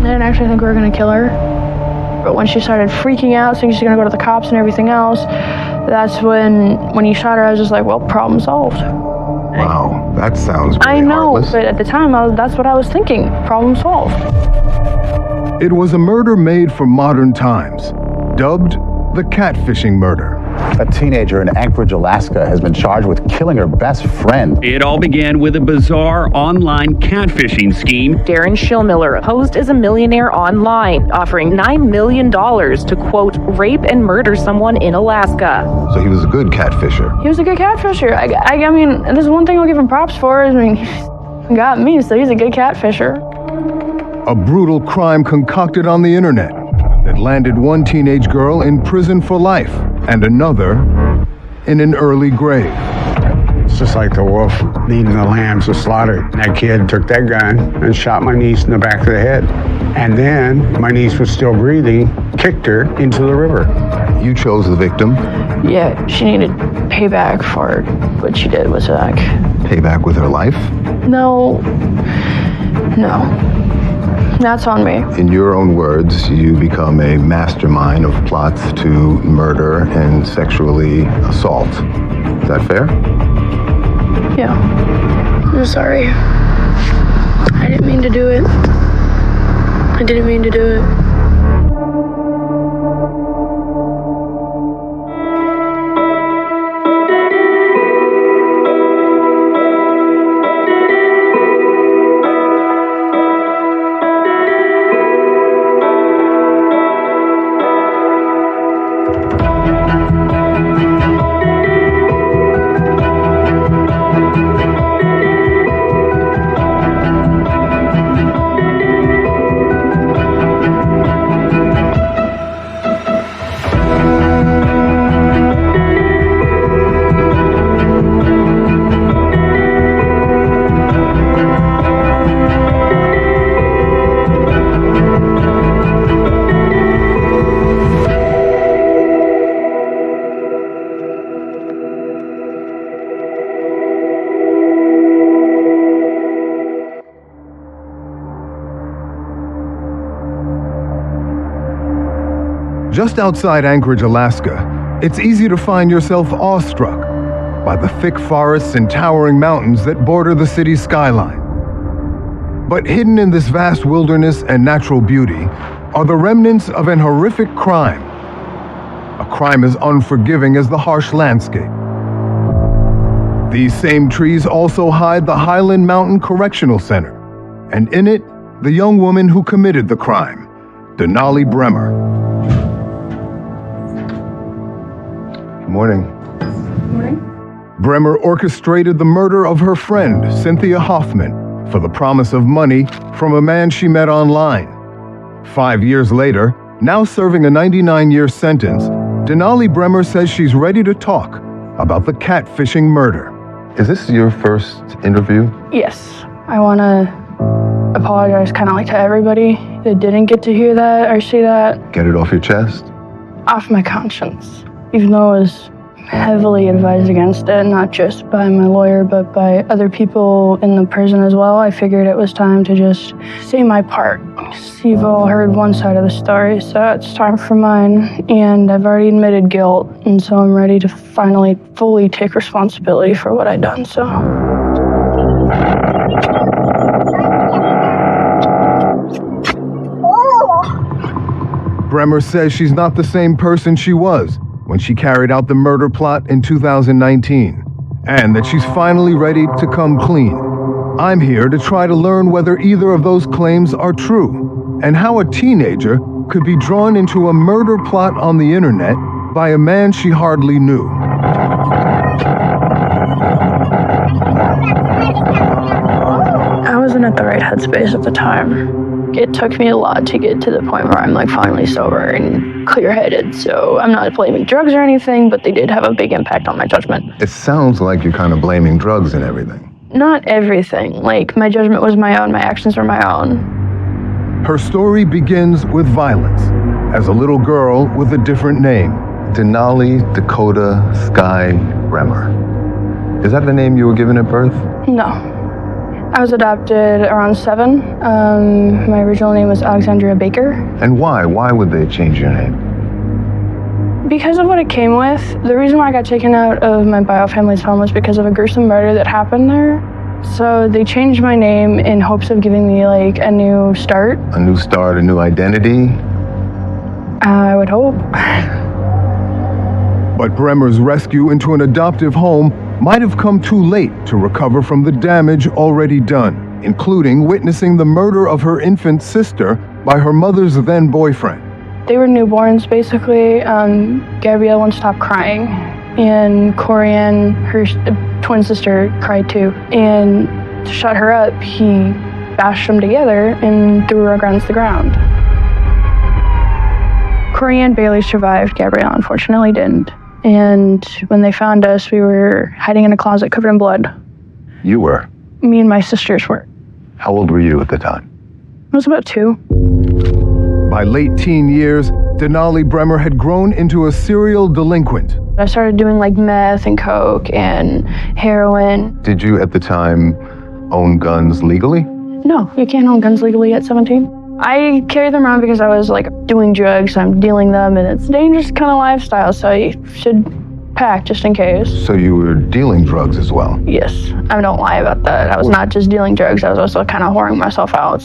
I didn't actually think we were gonna kill her. But when she started freaking out, saying she's gonna go to the cops and everything else, that's when he shot her. I was just like, well, problem solved. Wow, that sounds really I know, heartless. but at the time, that's what I was thinking. Problem solved. It was a murder made for modern times, dubbed the catfishing murder. A teenager in Anchorage, Alaska has been charged with killing her best friend. It all began with a bizarre online catfishing scheme. Darren Schillmiller posed as a millionaire online, offering $9 million to, quote, rape and murder someone in Alaska. So he was a good catfisher. He was a good catfisher. I mean, there's one thing I'll give him props for. I mean, he got me, so he's a good catfisher. A brutal crime concocted on the internet that landed one teenage girl in prison for life and another in an early grave. It's just like the wolf leading the lambs to slaughter. That kid took that gun and shot my niece in the back of the head. And then my niece was still breathing, kicked her into the river. You chose the victim. Yeah, she needed payback for what she did with Zach. Payback with her life. No. That's on me. In your own words, you become a mastermind of plots to murder and sexually assault. Is that fair? Yeah. I'm sorry. I didn't mean to do it. I didn't mean to do it. Just outside Anchorage, Alaska, it's easy to find yourself awestruck by the thick forests and towering mountains that border the city's skyline. But hidden in this vast wilderness and natural beauty are the remnants of an horrific crime. A crime as unforgiving as the harsh landscape. These same trees also hide the Highland Mountain Correctional Center, and in it, the young woman who committed the crime, Denali Bremer. Morning. Bremer orchestrated the murder of her friend, Cynthia Hoffman, for the promise of money from a man she met online. 5 years later, now serving a 99-year sentence, Denali Bremer says she's ready to talk about the catfishing murder. Is this your first interview? Yes. I want to apologize kind of like to everybody that didn't get to hear that or see that. Get it off your chest? Off my conscience. Even though I was heavily advised against it, not just by my lawyer, but by other people in the prison as well, I figured it was time to just say my part. You've all heard one side of the story, so it's time for mine. And I've already admitted guilt, and so I'm ready to finally fully take responsibility for what I've done, so. Bremer says she's not the same person she was when she carried out the murder plot in 2019, and that she's finally ready to come clean. I'm here to try to learn whether either of those claims are true, and how a teenager could be drawn into a murder plot on the internet by a man she hardly knew. I wasn't at the right headspace at the time. It took me a lot to get to the point where I'm like finally sober and clear-headed, so I'm not blaming drugs or anything, but they did have a big impact on my judgment. It sounds like you're kind of blaming drugs and everything. Not everything. Like, my judgment was my own, my actions were my own. Her story begins with violence, as a little girl with a different name, Denali Dakota Sky Bremer. Is that the name you were given at birth? No. I was adopted around 7. My original name was Alexandria Baker. And why? Why would they change your name? Because of what it came with, the reason why I got taken out of my bio family's home was because of a gruesome murder that happened there. So they changed my name in hopes of giving me like a new start. A new start, a new identity? I would hope. But Bremer's rescue into an adoptive home might have come too late to recover from the damage already done, including witnessing the murder of her infant sister by her mother's then boyfriend. They were newborns, basically. Gabrielle wouldn't stop crying, and Corianne, her twin sister, cried too. And to shut her up, he bashed them together and threw her against the ground. Corianne barely survived. Gabrielle, unfortunately, didn't. And when they found us, we were hiding in a closet covered in blood. You were? Me and my sisters were. How old were you at the time? I was about 2. By late teen years, Denali Bremer had grown into a serial delinquent. I started doing like meth and coke and heroin. Did you at the time own guns legally? No, you can't own guns legally at 17. I carried them around because I was like doing drugs, I'm dealing them, and it's a dangerous kind of lifestyle, so you should pack just in case. So you were dealing drugs as well? Yes, I don't lie about that. I was not just dealing drugs, I was also kind of whoring myself out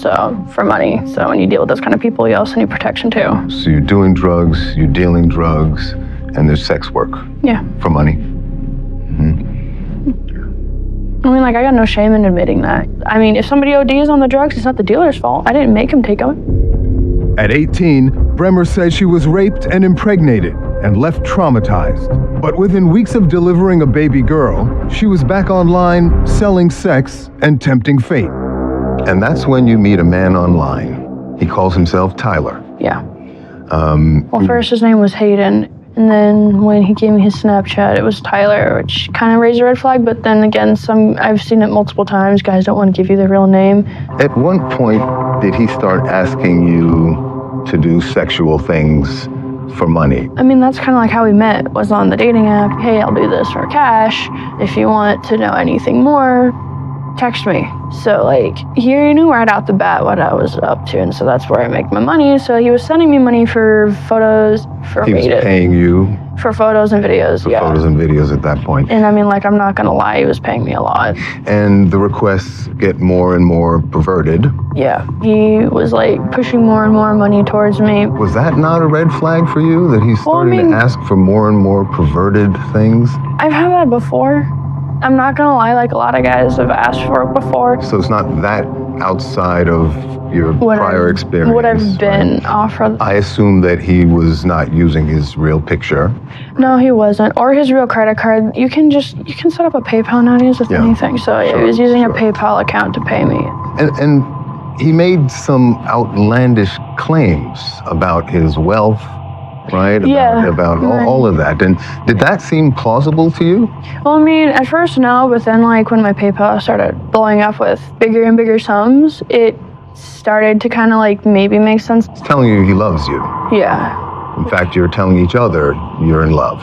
for money. So when you deal with those kind of people, you also need protection too. So you're doing drugs, you're dealing drugs, and there's sex work? Yeah. For money? I mean, like, I got no shame in admitting that. I mean, if somebody ODs on the drugs, it's not the dealer's fault. I didn't make him take them. At 18, Bremer said she was raped and impregnated and left traumatized. But within weeks of delivering a baby girl, she was back online selling sex and tempting fate. And that's when you meet a man online. He calls himself Tyler. Yeah. Well, first his name was Hayden. And then when he gave me his Snapchat, it was Tyler, which kind of raised a red flag. But then again, I've seen it multiple times. Guys don't want to give you their real name. At what point did he start asking you to do sexual things for money? I mean, that's kind of like how we met, was on the dating app. Hey, I'll do this for cash. If you want to know anything more, text me. So like, he knew right out the bat what I was up to, and so that's where I make my money. So he was sending me money for photos, He was paying you for photos and videos, for photos and videos at that point. And I mean, like, I'm not gonna lie, he was paying me a lot. And the requests get more and more perverted. Yeah, he was like pushing more and more money towards me. Was that not a red flag for you, that he's starting to ask for more and more perverted things? I've had that before. I'm not gonna lie, like, a lot of guys have asked for it before. So it's not that outside of your prior experience. What I've been offered. I assume that he was not using his real picture. No, he wasn't. Or his real credit card. You can set up a PayPal nowadays with anything. So he was using a PayPal account to pay me. And he made some outlandish claims about his wealth, right? About all of that. And did that seem plausible to you? Well, I mean, at first, no, but then, like, when my PayPal started blowing up with bigger and bigger sums, it started to kind of, like, maybe make sense. He's telling you he loves you. Yeah. In fact, you're telling each other you're in love.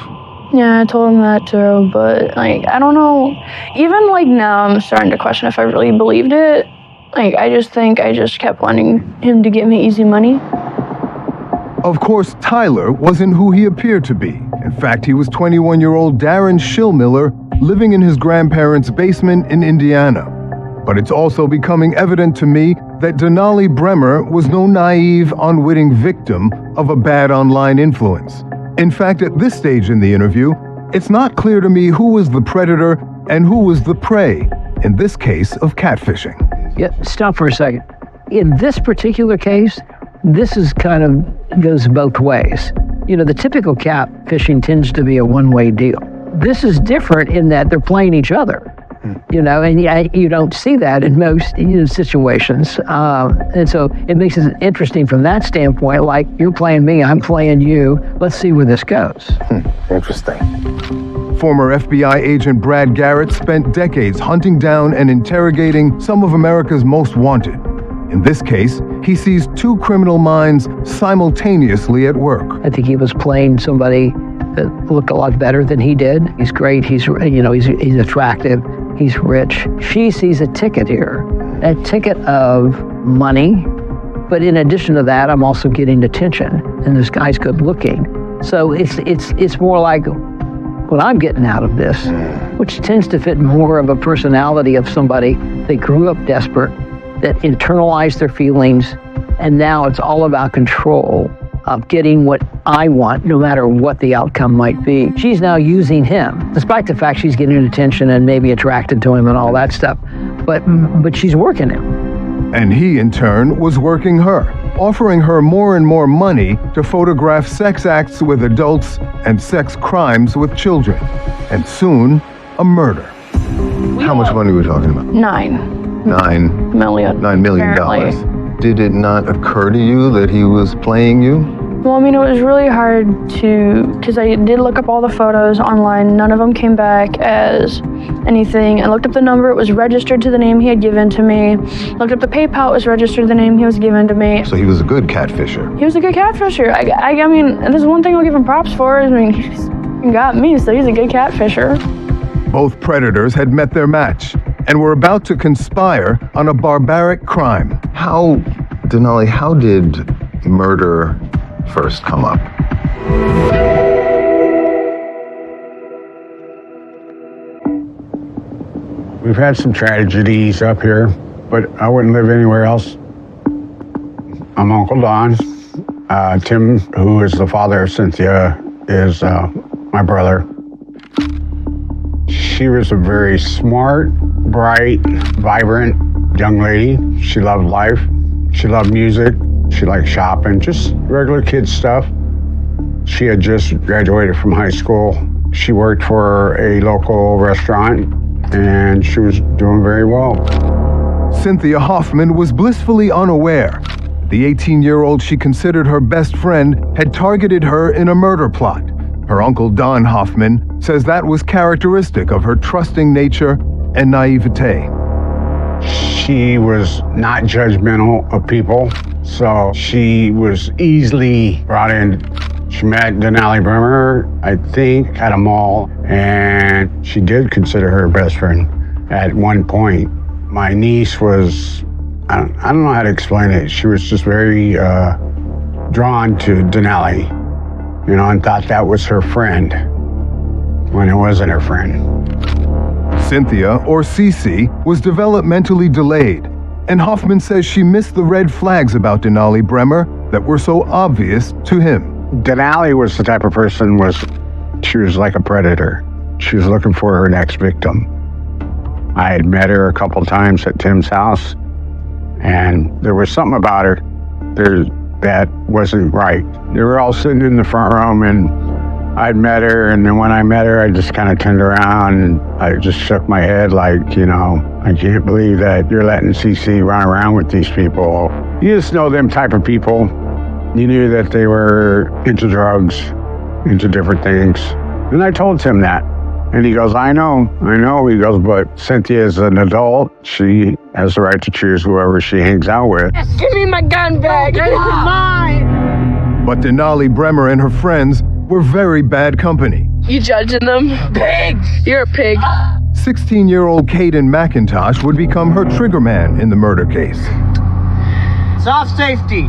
Yeah, I told him that too, but, like, I don't know. Even, like, now I'm starting to question if I really believed it. Like, I just think I just kept wanting him to give me easy money. Of course, Tyler wasn't who he appeared to be. In fact, he was 21-year-old Darren Schillmiller living in his grandparents' basement in Indiana. But it's also becoming evident to me that Denali Bremer was no naive, unwitting victim of a bad online influence. In fact, at this stage in the interview, it's not clear to me who was the predator and who was the prey, in this case of catfishing. Yeah, stop for a second. In this particular case, this is goes both ways. You know, the typical catfishing tends to be a one-way deal. This is different in that they're playing each other, you know, and you don't see that in most situations. And so it makes it interesting from that standpoint, like, you're playing me, I'm playing you, let's see where this goes. Interesting. Former FBI agent Brad Garrett spent decades hunting down and interrogating some of America's most wanted. In this case, he sees two criminal minds simultaneously at work. I think he was playing somebody that looked a lot better than he did. He's great, he's attractive, he's rich. She sees a ticket here, a ticket of money. But in addition to that, I'm also getting attention, and this guy's good looking. So it's more like what I'm getting out of this, which tends to fit more of a personality of somebody that grew up desperate, that internalized their feelings, and now it's all about control of getting what I want, no matter what the outcome might be. She's now using him, despite the fact she's getting attention and maybe attracted to him and all that stuff, but she's working him. And he, in turn, was working her, offering her more and more money to photograph sex acts with adults and sex crimes with children. And soon, a murder. How much money are we talking about? $9 $9 million. $9 million. Apparently. Did it not occur to you that he was playing you? Well, I mean, it was really hard because I did look up all the photos online. None of them came back as anything. I looked up the number. It was registered to the name he had given to me. Looked up the PayPal. It was registered to the name he was given to me. So he was a good catfisher. He was a good catfisher. I mean, this is one thing I'll give him props for. I mean, he's got me, so he's a good catfisher. Both predators had met their match and were about to conspire on a barbaric crime. Denali, how did murder first come up? We've had some tragedies up here, but I wouldn't live anywhere else. I'm Uncle Don. Tim, who is the father of Cynthia, is my brother. She was a very smart, bright, vibrant young lady. She loved life. She loved music. She liked shopping, just regular kid stuff. She had just graduated from high school. She worked for a local restaurant, and she was doing very well. Cynthia Hoffman was blissfully unaware. The 18-year-old she considered her best friend had targeted her in a murder plot. Her uncle Don Hoffman says that was characteristic of her trusting nature and naivete. She was not judgmental of people, so she was easily brought in. She met Denali Bremer, I think, at a mall, and she did consider her best friend at one point. My niece was, I don't know how to explain it. She was just very drawn to Denali, and thought that was her friend when it wasn't her friend. Cynthia, or Cece, was developmentally delayed, and Hoffman says she missed the red flags about Denali Bremer that were so obvious to him. Denali was the type of person she was like a predator. She was looking for her next victim. I had met her a couple times at Tim's house, and there was something about her that wasn't right. They were all sitting in the front room, and I'd met her, and then when I met her, I just kind of turned around and I just shook my head like, I can't believe that you're letting CC run around with these people. You just know them type of people. You knew that they were into drugs, into different things. And I told Tim that. And he goes, I know. He goes, but Cynthia is an adult. She has the right to choose whoever she hangs out with. Give me my gun back. It's mine. But Denali Bremer and her friends were very bad company. You judging them? Pigs. You're a pig. 16-year-old Caden McIntosh would become her triggerman in the murder case. Soft safety.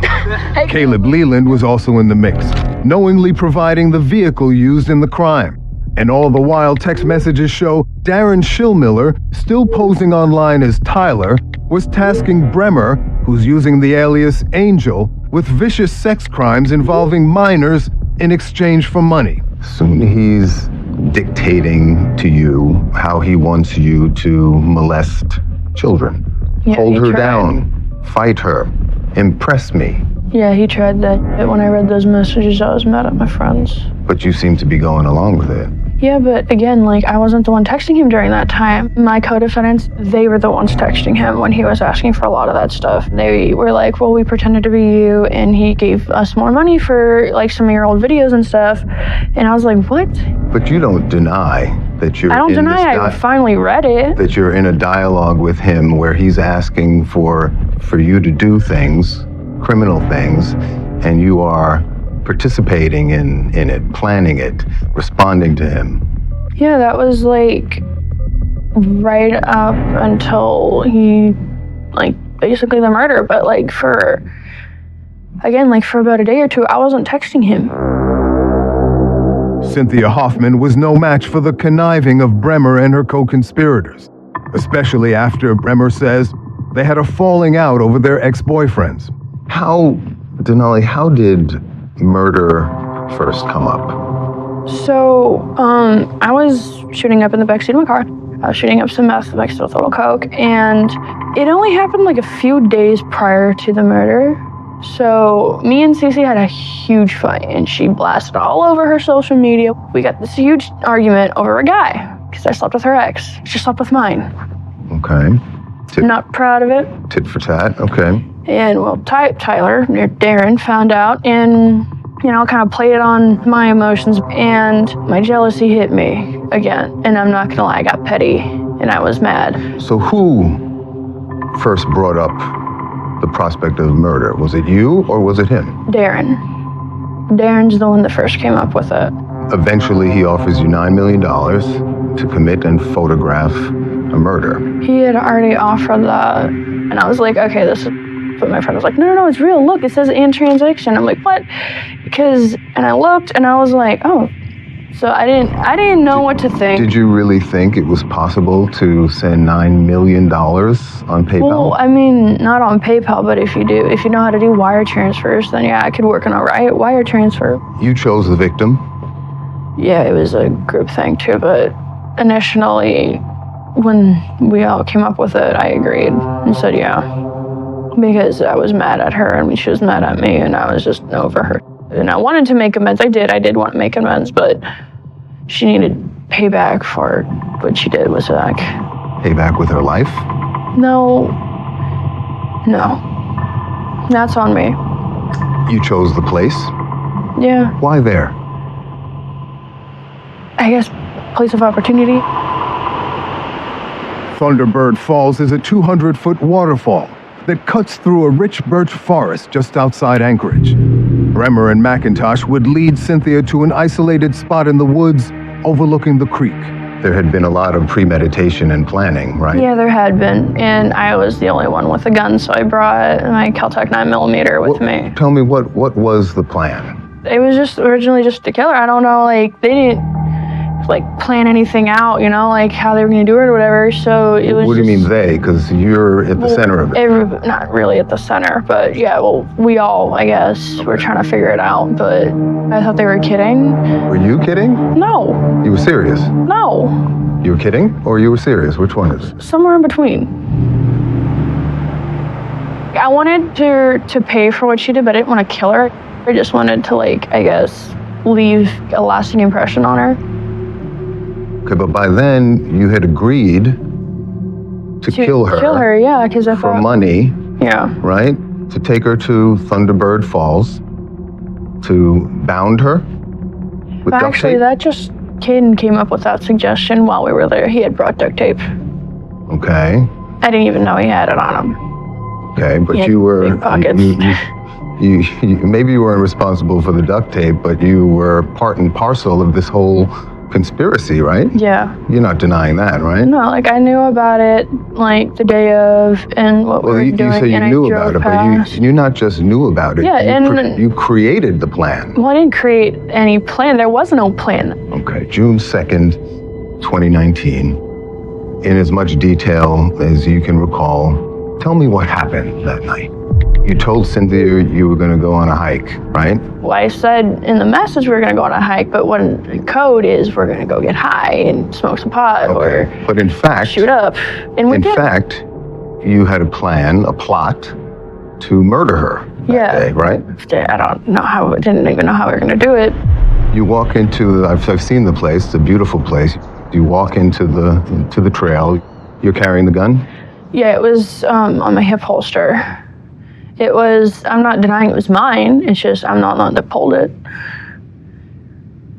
Caleb Leland was also in the mix, knowingly providing the vehicle used in the crime. And all the while, text messages show Darren Schillmiller, still posing online as Tyler, was tasking Bremer, who's using the alias Angel, with vicious sex crimes involving minors in exchange for money. Soon he's dictating to you how he wants you to molest children. Yeah, Hold he her tried. down, fight her, impress me. Yeah, he tried that. When I read those messages, I was mad at my friends. But you seem to be going along with it. Yeah, but again, I wasn't the one texting him during that time. My co-defendants, they were the ones texting him when he was asking for a lot of that stuff. They were like, well, we pretended to be you, and he gave us more money for, some of your old videos and stuff. And I was like, what? But you don't deny that you're I don't deny I finally read it. that you're in a dialogue with him where he's asking for you to do things, criminal things, and you are participating in it, planning it, responding to him. Yeah, that was right up until basically the murder. But for about a day or two, I wasn't texting him. Cynthia Hoffman was no match for the conniving of Bremer and her co-conspirators, especially after Bremer says they had a falling out over their ex-boyfriends. Denali, how did murder first come up? So, I was shooting up in the backseat of my car. I was shooting up some meth mixed with a little coke, and it only happened a few days prior to the murder. So me and Cece had a huge fight, and she blasted all over her social media. We got this huge argument over a guy, because I slept with her ex. She slept with mine. Okay. Not proud of it. Tit for tat, okay. And Tyler, Darren, found out and, kind of played on my emotions, and my jealousy hit me again. And I'm not gonna lie, I got petty, and I was mad. So who first brought up the prospect of murder? Was it you or was it him? Darren. Darren's the one that first came up with it. Eventually, he offers you $9 million to commit and photograph a murder. He had already offered that, and I was like, okay, this is... But my friend was like, no, it's real. Look, it says in transaction. I'm like, what? And I looked, and I was like, oh. So I didn't know what to think. Did you really think it was possible to send $9 million on PayPal? Well, I mean, not on PayPal, but if you know how to do wire transfers, then yeah, I could work on a wire transfer. You chose the victim? Yeah, it was a group thing too, but initially, when we all came up with it, I agreed and said yeah. Because I was mad at her, and she was mad at me, and I was just over her. And I wanted to make amends. I did want to make amends, but she needed payback for what she did with Zach. Payback with her life? No. That's on me. You chose the place? Yeah. Why there? I guess place of opportunity. Thunderbird Falls is a 200-foot waterfall that cuts through a rich birch forest just outside Anchorage. Bremer and McIntosh would lead Cynthia to an isolated spot in the woods overlooking the creek. There had been a lot of premeditation and planning, right? Yeah, there had been, and I was the only one with a gun, so I brought my Kel-Tec 9mm with me. Tell me, what was the plan? It was just originally just to kill her. I don't know, they didn't plan anything out, how they were going to do it or whatever. So it was. What do you mean they? Because you're at the center of it. Not really at the center, but yeah, we all, I guess, were trying to figure it out. But I thought they were kidding. Were you kidding? No. You were serious? No. You were kidding or you were serious? Which one is it? Somewhere in between. I wanted to pay for what she did, but I didn't want to kill her. I just wanted to, I guess, leave a lasting impression on her. Okay, but by then you had agreed to kill her. Kill her, yeah, because I thought... For money. Yeah. Right? To take her to Thunderbird Falls, to bound her with duct Actually, tape? that just... Caden came up with that suggestion while we were there. He had brought duct tape. Okay. I didn't even know he had it on him. Okay, but He you had were... big pockets. You maybe you weren't responsible for the duct tape, but you were part and parcel of this whole conspiracy, right? Yeah. You're not denying that, right? No, I knew about it, the day of, and what we were doing. You say you and knew I about drove it, past. but you not just knew about it. Yeah, you created the plan. Well, I didn't create any plan. There was no plan. Okay, June 2nd, 2019. In as much detail as you can recall, tell me what happened that night. You told Cynthia you were going to go on a hike, right? Well, I said in the message we were going to go on a hike, but what the code is we're going to go get high and smoke some pot or but in fact, shoot up. And we in did. fact, you had a plot to murder her that day, right? I didn't even know how we were going to do it. You walk into, I've seen the place, it's a beautiful place. You walk into the trail. You're carrying the gun? Yeah, it was on my hip holster. It was, I'm not denying it was mine. It's just I'm not the one that pulled it.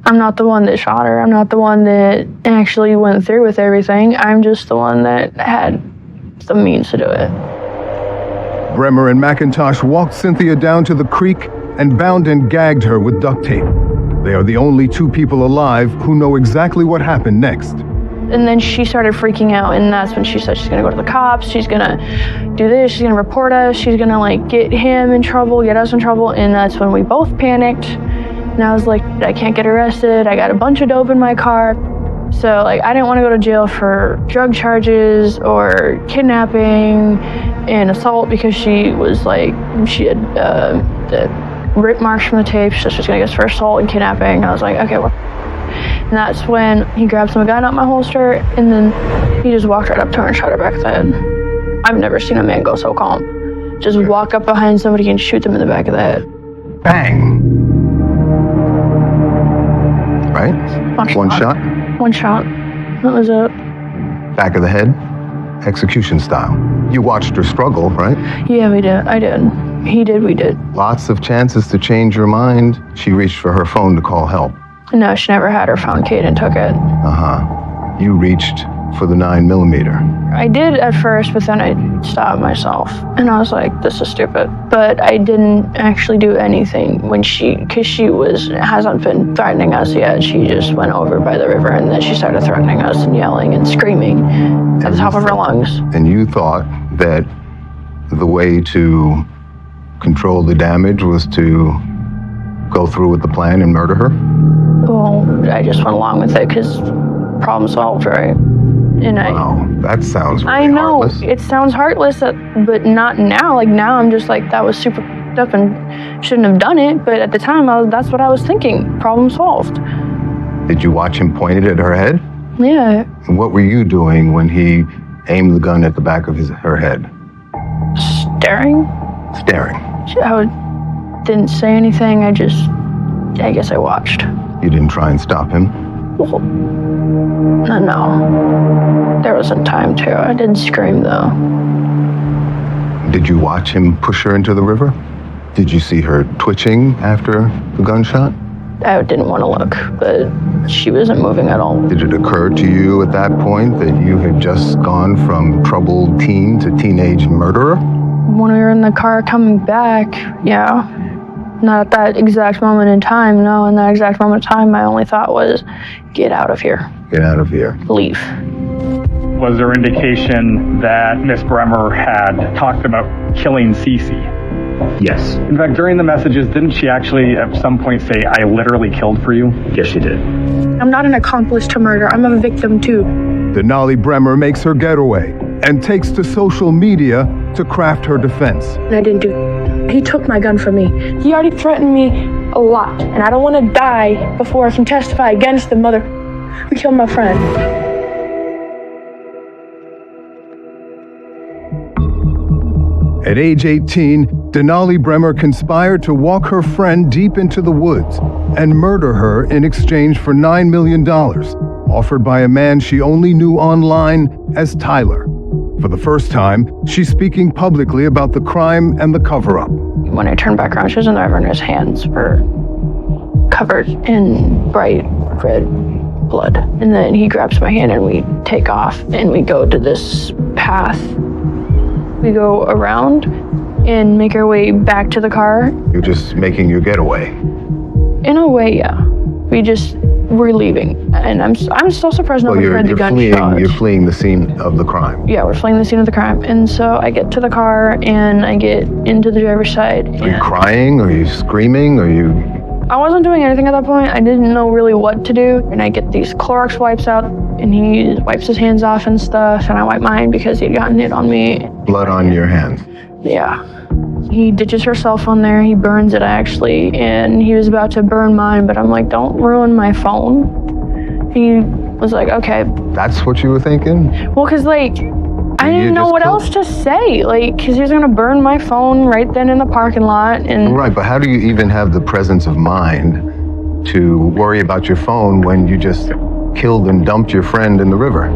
I'm not the one that shot her. I'm not the one that actually went through with everything. I'm just the one that had the means to do it. Bremer and McIntosh walked Cynthia down to the creek and bound and gagged her with duct tape. They are the only two people alive who know exactly what happened next. And then she started freaking out, and that's when she said she's gonna go to the cops, she's gonna do this, she's gonna report us, she's gonna like get him in trouble, get us in trouble, and that's when we both panicked. And I was like, I can't get arrested, I got a bunch of dope in my car. So like I didn't want to go to jail for drug charges or kidnapping and assault because she was like, she had the rip marks from the tape, so she was gonna get us for assault and kidnapping. And I was like, okay, well. And that's when he grabbed some gun out my holster, and then he just walked right up to her and shot her back in the head. I've never seen a man go so calm. Just walk up behind somebody and shoot them in the back of the head. Bang. Right? One shot? One shot. That was it. Back of the head? Execution style. You watched her struggle, right? Yeah, we did. I did. He did, we did. Lots of chances to change her mind. She reached for her phone to call help. No, she never had her phone. Kaden took it. You reached for the 9mm. I did at first, but then I stopped myself. And I was like, this is stupid. But I didn't actually do anything when because she hasn't been threatening us yet. She just went over by the river, and then she started threatening us and yelling and screaming at the top of her lungs. And you thought that the way to control the damage was to go through with the plan and murder her? Well, I just went along with it because problem solved, right? And wow, that sounds really I know, heartless. it sounds heartless, but not now. Like now I'm just like, that was super f***ed up and shouldn't have done it. But at the time, that's what I was thinking. Problem solved. Did you watch him point it at her head? Yeah. And what were you doing when he aimed the gun at the back of her head? Staring. I didn't say anything. I guess I watched. You didn't try and stop him? Well, no. There wasn't time to. I didn't scream, though. Did you watch him push her into the river? Did you see her twitching after the gunshot? I didn't want to look, but she wasn't moving at all. Did it occur to you at that point that you had just gone from troubled teen to teenage murderer? When we were in the car coming back, yeah. Not at that exact moment in time, no. In that exact moment of time, my only thought was, get out of here. Get out of here. Leave. Was there indication that Miss Bremer had talked about killing Cece? Yes. In fact, during the messages, didn't she actually at some point say, I literally killed for you? Yes, she did. I'm not an accomplice to murder. I'm a victim, too. Denali Bremer makes her getaway and takes to social media to craft her defense. I didn't do. He took my gun from me. He already threatened me a lot, and I don't want to die before I can testify against the mother who killed my friend. At age 18, Denali Bremer conspired to walk her friend deep into the woods and murder her in exchange for $9 million, offered by a man she only knew online as Tyler. For the first time, she's speaking publicly about the crime and the cover-up. When I turned back around, she was in the river, and his hands were covered in bright red blood. And then he grabs my hand, and we take off, and we go to this path. We go around and make our way back to the car. You're just making your getaway. In a way, yeah. We're leaving, and I'm still surprised nobody heard the gunshot. You're fleeing the scene of the crime. Yeah, we're fleeing the scene of the crime, and so I get to the car and I get into the driver's side. Are you crying? Are you screaming? Are you? I wasn't doing anything at that point. I didn't know really what to do, and I get these Clorox wipes out, and he wipes his hands off and stuff, and I wipe mine because he'd gotten it on me. Blood on your hands. Yeah. He ditches her cell phone there. He burns it, actually, and he was about to burn mine, but I'm like, don't ruin my phone. He was like, okay. That's what you were thinking? Well, because, like, I didn't know what else to say, like, because he was going to burn my phone right then in the parking lot. And right, but how do you even have the presence of mind to worry about your phone when you just killed and dumped your friend in the river?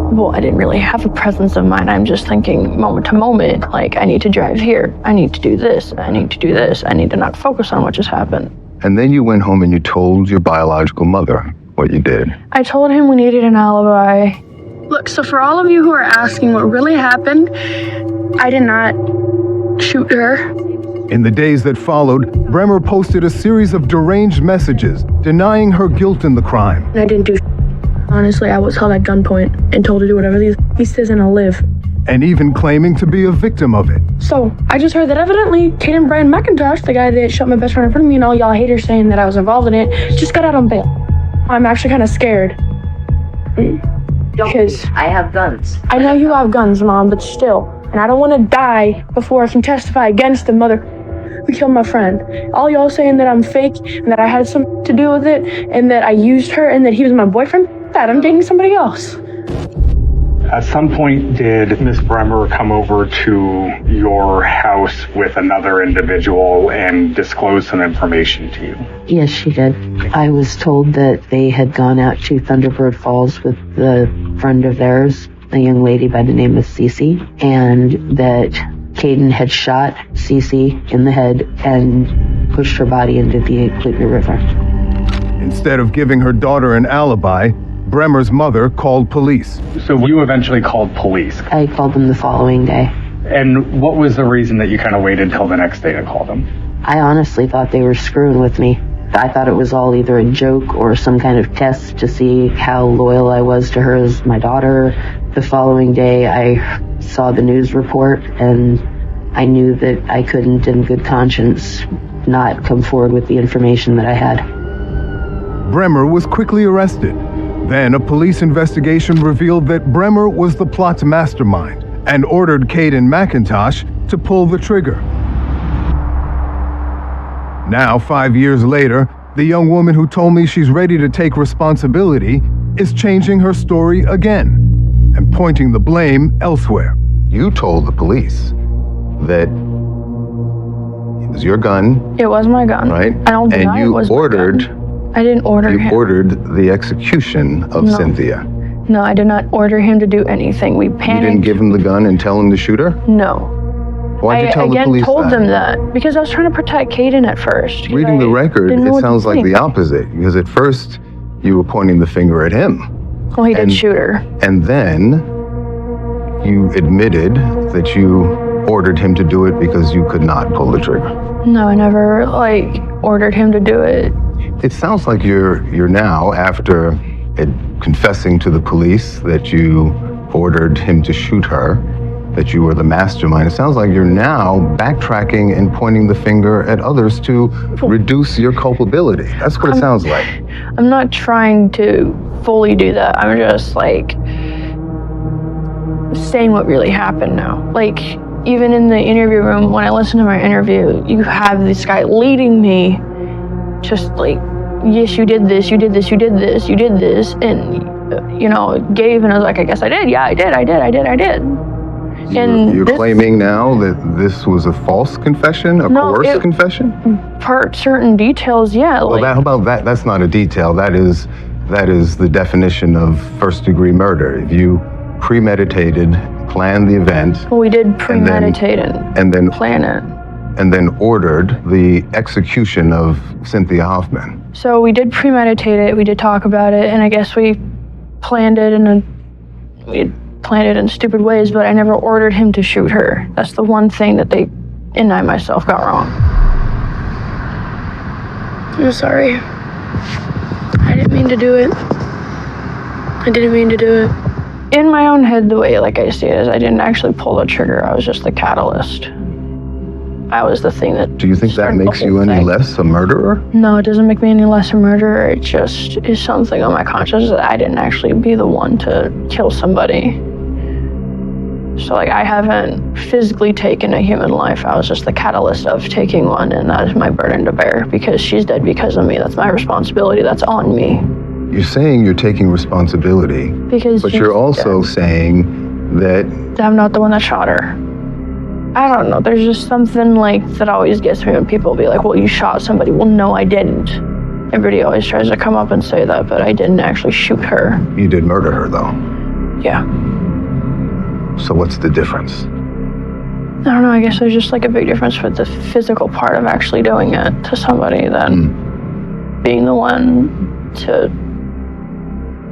Well, I didn't really have a presence of mind. I'm just thinking moment to moment, like, I need to drive here. I need to do this. I need to do this. I need to not focus on what just happened. And then you went home and you told your biological mother what you did. I told him we needed an alibi. Look, so for all of you who are asking what really happened, I did not shoot her. In the days that followed, Bremer posted a series of deranged messages denying her guilt in the crime. I didn't do Honestly, I was held at gunpoint and told to do whatever he says and I'll live. And even claiming to be a victim of it. So, I just heard that evidently Caden Brian McIntosh, the guy that shot my best friend in front of me and all y'all haters saying that I was involved in it, just got out on bail. I'm actually kind of scared. Because I have guns. I know you have guns, Mom, but still. And I don't want to die before I can testify against the mother who killed my friend. All y'all saying that I'm fake and that I had something to do with it and that I used her and that he was my boyfriend, that I'm dating somebody else. At some point, did Miss Bremer come over to your house with another individual and disclose some information to you? Yes, she did. I was told that they had gone out to Thunderbird Falls with the friend of theirs, a young lady by the name of Cece, and that Caden had shot Cece in the head and pushed her body into the Clutha River. Instead of giving her daughter an alibi, Bremer's mother called police. So you eventually called police. I called them the following day. And what was the reason that you kind of waited until the next day to call them? I honestly thought they were screwing with me. I thought it was all either a joke or some kind of test to see how loyal I was to her as my daughter. The following day, I saw the news report and I knew that I couldn't, in good conscience, not come forward with the information that I had. Bremer was quickly arrested. Then a police investigation revealed that Bremer was the plot's mastermind and ordered Caden McIntosh to pull the trigger. Now, 5 years later, the young woman who told me she's ready to take responsibility is changing her story again and pointing the blame elsewhere. You told the police that it was your gun. It was my gun. Right? I don't deny and it you was ordered. my gun. I didn't order him. You ordered the execution of No. Cynthia. No, I did not order him to do anything. We panicked. You didn't give him the gun and tell him to shoot her? No. Why'd you tell the police told that? them that because I was trying to protect Caden at first. Reading the record, didn't know it what to sounds like think. the opposite. Because at first, you were pointing the finger at him. Well, he did and- shoot her. And then, you admitted that you ordered him to do it because you could not pull the trigger. No, I never, ordered him to do it. It sounds like you're now, after confessing to the police that you ordered him to shoot her, that you were the mastermind. It sounds like you're now backtracking and pointing the finger at others to reduce your culpability. That's what it sounds like. I'm not trying to fully do that. I'm just, saying what really happened now. Even in the interview room, when I listen to my interview, you have this guy leading me just yes, you did this, you did this, you did this, you did this, and, gave, and I was like, I guess I did. Yeah, I did. And You're claiming now that this was a false confession, a coerced confession? Per certain details, yeah. Well, how about that? That's not a detail. That is the definition of first-degree murder. If you premeditated, planned the event. Well, we did premeditate and then plan it. And then ordered the execution of Cynthia Hoffman. So we did premeditate it, we did talk about it, and I guess we planned it in stupid ways, but I never ordered him to shoot her. That's the one thing that they and I myself got wrong. I'm sorry. I didn't mean to do it. In my own head, the way I see it is I didn't actually pull the trigger, I was just the catalyst. I was the thing that... Do you think that makes you any less a murderer? No, it doesn't make me any less a murderer. It just is something on my conscience that I didn't actually be the one to kill somebody. So, I haven't physically taken a human life. I was just the catalyst of taking one, and that is my burden to bear because she's dead because of me. That's my responsibility. That's on me. You're saying you're taking responsibility, but you're also saying that... I'm not the one that shot her. I don't know. There's just something that always gets me when people be like, well, you shot somebody. Well, no, I didn't. Everybody always tries to come up and say that, but I didn't actually shoot her. You did murder her, though. Yeah. So what's the difference? I don't know. I guess there's just a big difference with the physical part of actually doing it to somebody than being the one to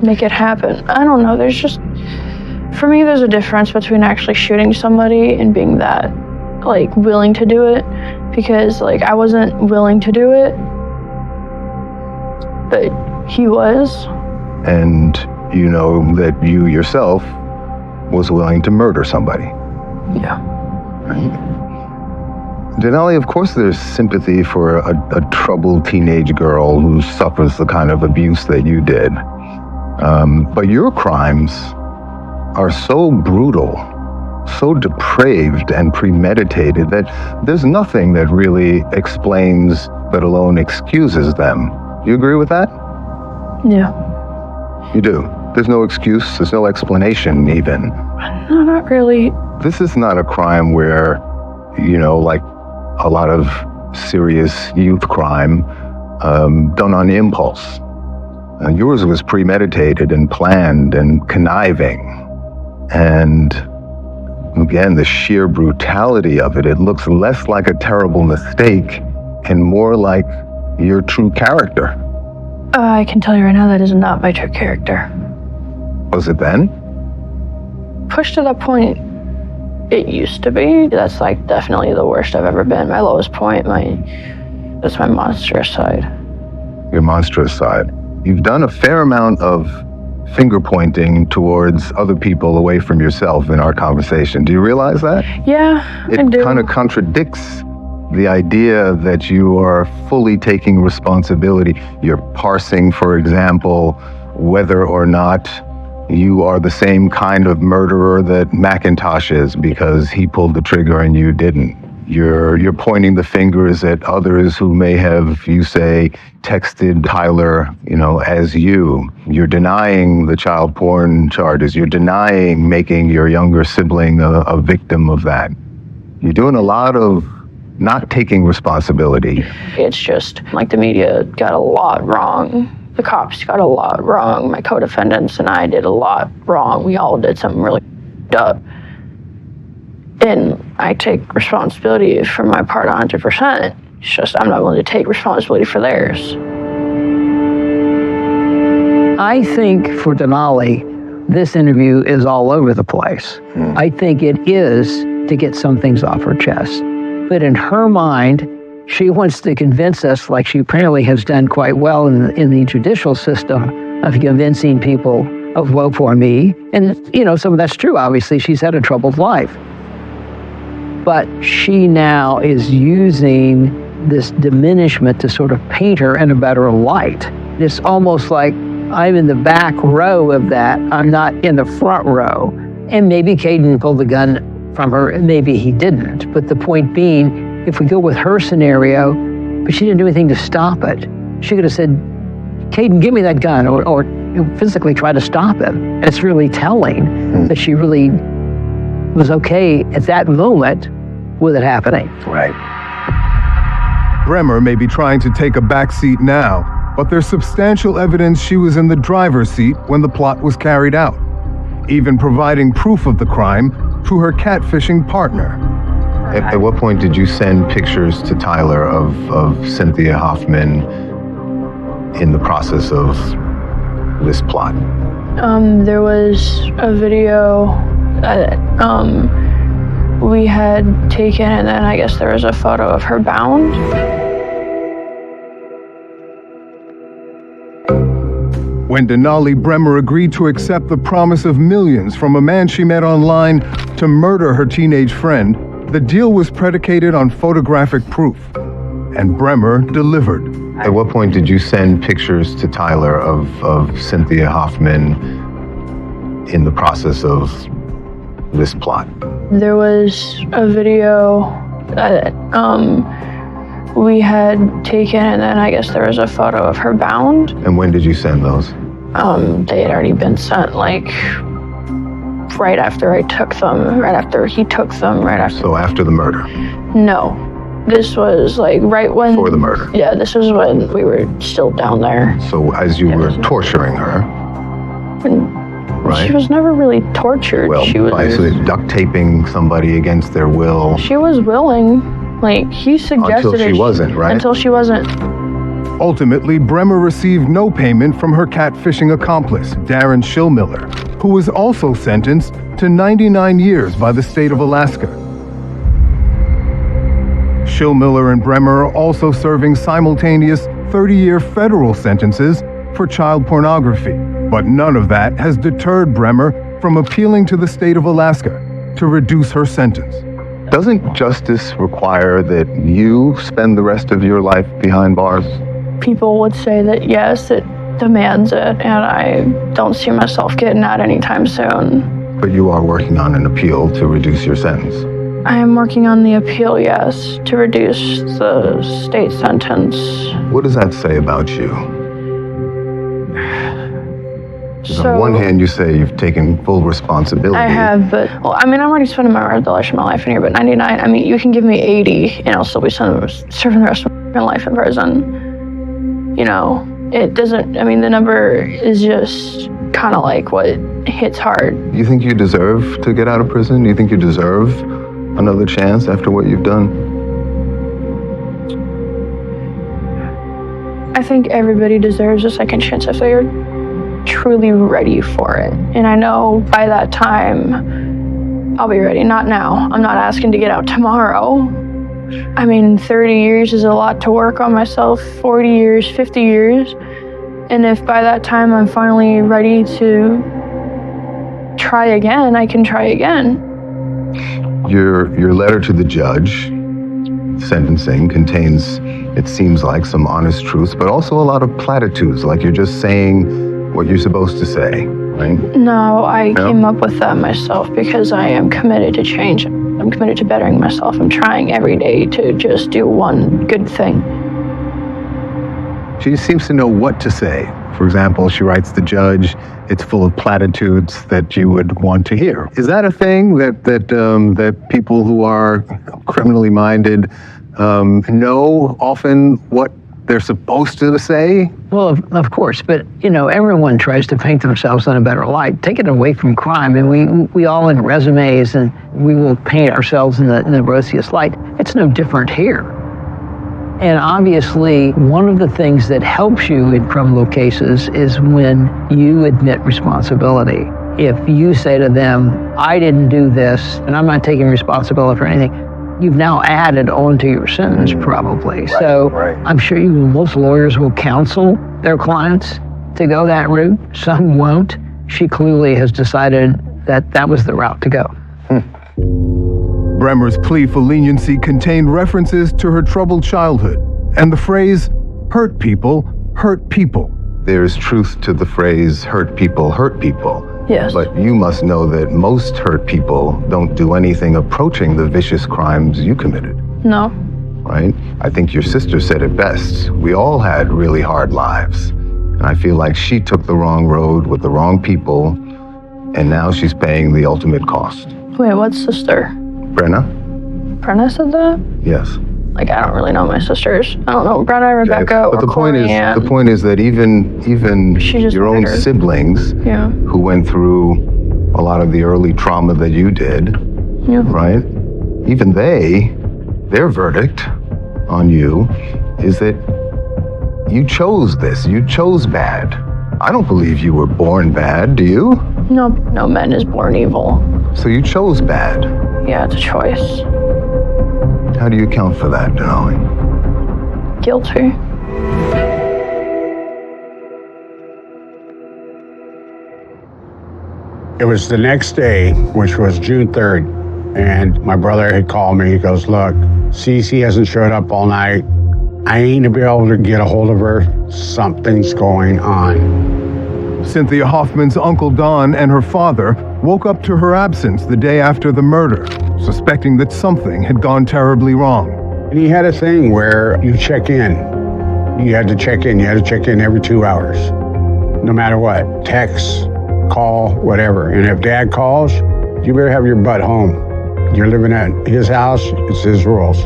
make it happen. I don't know. There's just... For me, there's a difference between actually shooting somebody and being that, willing to do it. Because, I wasn't willing to do it, but he was. And you know that you yourself was willing to murder somebody. Yeah. Right? Denali, of course there's sympathy for a troubled teenage girl who suffers the kind of abuse that you did. But your crimes are so brutal, so depraved and premeditated that there's nothing that really explains, let alone excuses them. You agree with that? Yeah. You do? There's no excuse, there's no explanation even. No, not really. This is not a crime where, you know, like a lot of serious youth crime done on impulse. Yours was premeditated and planned and conniving. And again, the sheer brutality of it, it looks less like a terrible mistake and more like your true character. I can tell you right now that is not my true character. Was it then? Pushed to that point, it used to be. That's like definitely the worst I've ever been. My lowest point, that's my monstrous side. Your monstrous side. You've done a fair amount of finger pointing towards other people away from yourself in our conversation. Do you realize that? Yeah, I do. It kind of contradicts the idea that you are fully taking responsibility. You're parsing, for example, whether or not you are the same kind of murderer that McIntosh is because he pulled the trigger and you didn't. You're pointing the fingers at others who may have, you say, texted Tyler, you know, as you. You're denying the child porn charges. You're denying making your younger sibling a victim of that. You're doing a lot of not taking responsibility. It's just like the media got a lot wrong. The cops got a lot wrong. My co-defendants and I did a lot wrong. We all did something really up. And I take responsibility for my part 100%. It's just I'm not willing to take responsibility for theirs. I think for Denali, this interview is all over the place. I think it is to get some things off her chest. But in her mind, she wants to convince us, like she apparently has done quite well in the judicial system, of convincing people of woe for me. And, you know, some of that's true, obviously. She's had a troubled life. But she now is using this diminishment to sort of paint her in a better light. It's almost like I'm in the back row of that. I'm not in the front row. And maybe Caden pulled the gun from her, and maybe he didn't. But the point being, if we go with her scenario, but she didn't do anything to stop it. She could have said, Caden, give me that gun, or physically try to stop him. And it's really telling that she really was okay at that moment with it happening. Right. Bremer may be trying to take a back seat now, but there's substantial evidence she was in the driver's seat when the plot was carried out, even providing proof of the crime to her catfishing partner. At what point did you send pictures to Tyler of Cynthia Hoffman in the process of this plot? There was a video that we had taken, and then I guess there was a photo of her bound. When Denali Bremer agreed to accept the promise of millions from a man she met online to murder her teenage friend, the deal was predicated on photographic proof, and Bremer delivered. At what point did you send pictures to Tyler of Cynthia Hoffman in the process of this plot? There was a video that we had taken, and then I guess there was a photo of her bound. And when did you send those? They had already been sent, like, right after I took them, right after he took them, right after. So after the murder? No. This was, like, right when... Before the murder? Yeah, this was when we were still down there. So as you were torturing her? Right. She was never really tortured. Well, she was by duct taping somebody against their will. She was willing. Like, he suggested Until she wasn't, right? Until she wasn't. Ultimately, Bremer received no payment from her catfishing accomplice, Darren Schillmiller, who was also sentenced to 99 years by the state of Alaska. Schillmiller and Bremer are also serving simultaneous 30-year federal sentences for child pornography. But none of that has deterred Bremer from appealing to the state of Alaska to reduce her sentence. Doesn't justice require that you spend the rest of your life behind bars? People would say that yes, it demands it, and I don't see myself getting out anytime soon. But you are working on an appeal to reduce your sentence. I am working on the appeal, yes, to reduce the state sentence. What does that say about you? So, on one hand, you say you've taken full responsibility. I have, but, well, I mean, I'm already spending the rest of my life in here, but 99, I mean, you can give me 80, and I'll still be serving the rest of my life in prison. You know, it doesn't, I mean, the number is just kind of like what hits hard. You think you deserve to get out of prison? Do you think you deserve another chance after what you've done? I think everybody deserves a second chance if they're truly ready for it. And I know by that time, I'll be ready. Not now. I'm not asking to get out tomorrow. I mean, 30 years is a lot to work on myself, 40 years, 50 years. And if by that time I'm finally ready to try again, I can try again. Your letter to the judge, sentencing, contains, it seems like, some honest truths, but also a lot of platitudes, like you're just saying what you're supposed to say, right? No, I came up with that myself because I am committed to change. I'm committed to bettering myself. I'm trying every day to just do one good thing. She seems to know what to say. For example, she writes the judge, it's full of platitudes that you would want to hear. Is that a thing that people who are criminally minded know often what they're supposed to say? Well, of course, but you know, everyone tries to paint themselves in a better light. Take it away from crime, and we all in resumes, and we will paint ourselves in the rosiest light. It's no different here. And obviously, one of the things that helps you in criminal cases is when you admit responsibility. If you say to them, I didn't do this, and I'm not taking responsibility for anything, you've now added on to your sentence, probably. Right, so right. I'm sure most lawyers will counsel their clients to go that route. Some won't. She clearly has decided that that was the route to go. Bremer's plea for leniency contained references to her troubled childhood and the phrase, hurt people, hurt people. There's truth to the phrase, hurt people, hurt people. Yes. But you must know that most hurt people don't do anything approaching the vicious crimes you committed, No. right? I think your sister said it best. We all had really hard lives. And I feel like she took the wrong road with the wrong people, and now she's paying the ultimate cost. Wait, what sister? Brenna? Brenna said that? Yes. Like, I don't really know my sisters. I don't know Brenna, Rebecca, But or Courtney, the point is that even She just your own murdered. siblings Yeah. who went through a lot of the early trauma that you did, Yeah. right? Even their verdict on you is that you chose this. You chose bad. I don't believe you were born bad, do you? No man is born evil. So you chose bad. Yeah, it's a choice. How do you account for that, Denali? Guilty. It was the next day, which was June 3rd, and my brother had called me. He goes, look, Cece hasn't showed up all night. I ain't gonna be able to get a hold of her. Something's going on. Cynthia Hoffman's Uncle Don and her father woke up to her absence the day after the murder, suspecting that something had gone terribly wrong. And he had a thing where you check in. You had to check in. You had to check in every 2 hours, no matter what. Text, call, whatever. And if Dad calls, you better have your butt home. You're living at his house. It's his rules.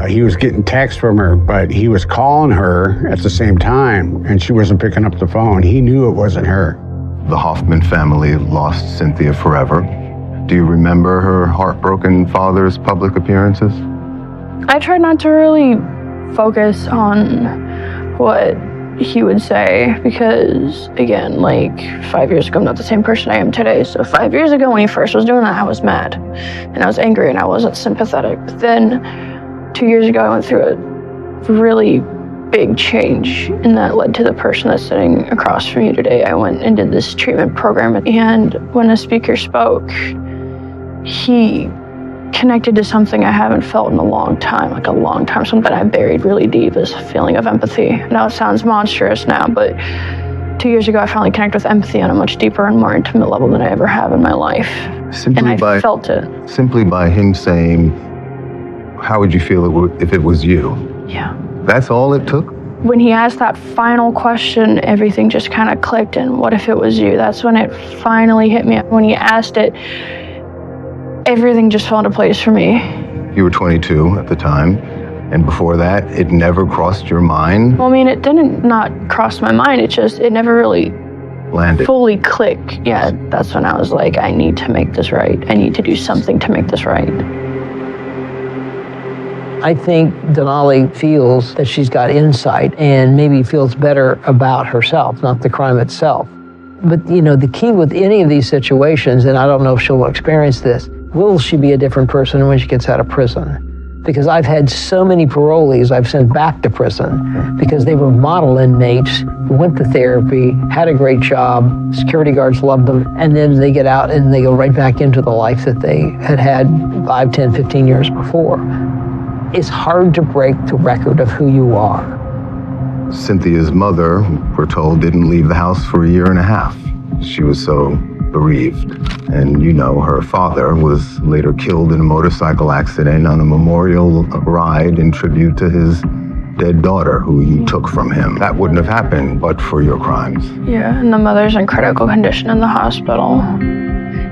He was getting texts from her, but he was calling her at the same time, and she wasn't picking up the phone. He knew it wasn't her. The Hoffman family lost Cynthia forever. Do you remember her heartbroken father's public appearances? I tried not to really focus on what he would say because, again, like 5 years ago, I'm not the same person I am today. So 5 years ago when he first was doing that, I was mad and I was angry and I wasn't sympathetic. But then 2 years ago, I went through a really big change, and that led to the person that's sitting across from you today. I went and did this treatment program, and when the speaker spoke, he connected to something I haven't felt in a long time, something I buried really deep, is a feeling of empathy. I know it sounds monstrous now, but 2 years ago I finally connected with empathy on a much deeper and more intimate level than I ever have in my life. And I felt it. Simply by him saying, how would you feel if it was you? Yeah. That's all it took? When he asked that final question, everything just kind of clicked, and what if it was you? That's when it finally hit me. When he asked it, everything just fell into place for me. You were 22 at the time, and before that, it never crossed your mind? Well, I mean, it didn't not cross my mind, it never really landed. Fully clicked. Yeah, that's when I was like, I need to make this right. I need to do something to make this right. I think Denali feels that she's got insight and maybe feels better about herself, not the crime itself. But, the key with any of these situations, and I don't know if she'll experience this, will she be a different person when she gets out of prison? Because I've had so many parolees I've sent back to prison because they were model inmates, went to therapy, had a great job, security guards loved them, and then they get out and they go right back into the life that they had 5, 10, 15 years before. It's hard to break the record of who you are. Cynthia's mother, we're told, didn't leave the house for a year and a half. She was so bereaved. And her father was later killed in a motorcycle accident on a memorial ride in tribute to his dead daughter, who you took from him. That wouldn't have happened but for your crimes. Yeah, and the mother's in critical condition in the hospital.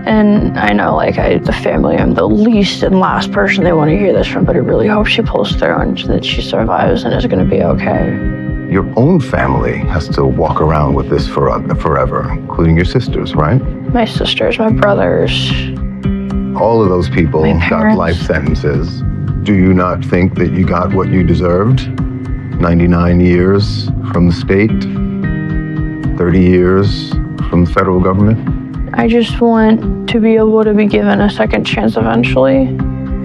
And I know, the family, I'm the least and last person they want to hear this from, but I really hope she pulls through and that she survives and is going to be okay. Your own family has to walk around with this forever, including your sisters, right? My sisters, my brothers. All of those people got life sentences. Do you not think that you got what you deserved? 99 years from the state, 30 years from the federal government? I just want to be able to be given a second chance eventually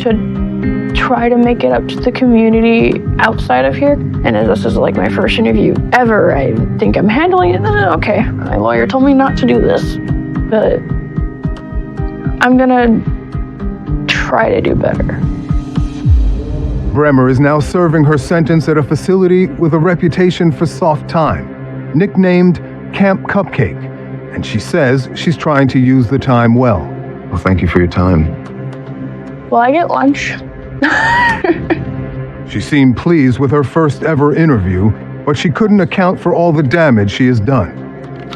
to try to make it up to the community outside of here. And as this is my first interview ever, I think I'm handling it. Okay, my lawyer told me not to do this, but I'm gonna try to do better. Bremer is now serving her sentence at a facility with a reputation for soft time, nicknamed Camp Cupcake. And she says she's trying to use the time well. Well, thank you for your time. Will I get lunch? She seemed pleased with her first ever interview, but she couldn't account for all the damage she has done.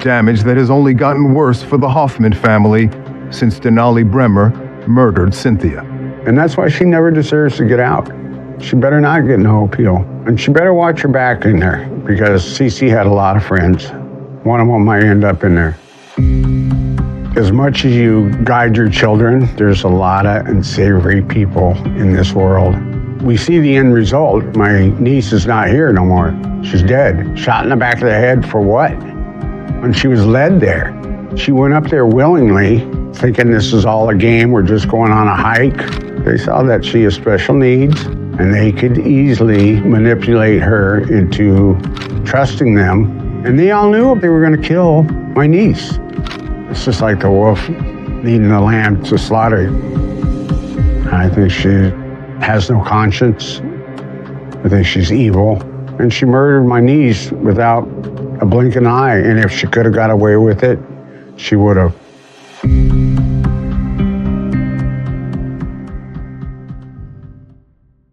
Damage that has only gotten worse for the Hoffman family since Denali Bremer murdered Cynthia. And that's why she never deserves to get out. She better not get no appeal. And she better watch her back in there, because Cece had a lot of friends. One of them might end up in there. As much as you guide your children, there's a lot of unsavory people in this world. We see the end result. My niece is not here no more. She's dead. Shot in the back of the head for what? When she was led there. She went up there willingly, thinking this is all a game, we're just going on a hike. They saw that she has special needs, and they could easily manipulate her into trusting them. And they all knew they were going to kill my niece. It's just like the wolf needing the lamb to slaughter. I think she has no conscience. I think she's evil. And she murdered my niece without a blink of an eye. And if she could have got away with it, she would have.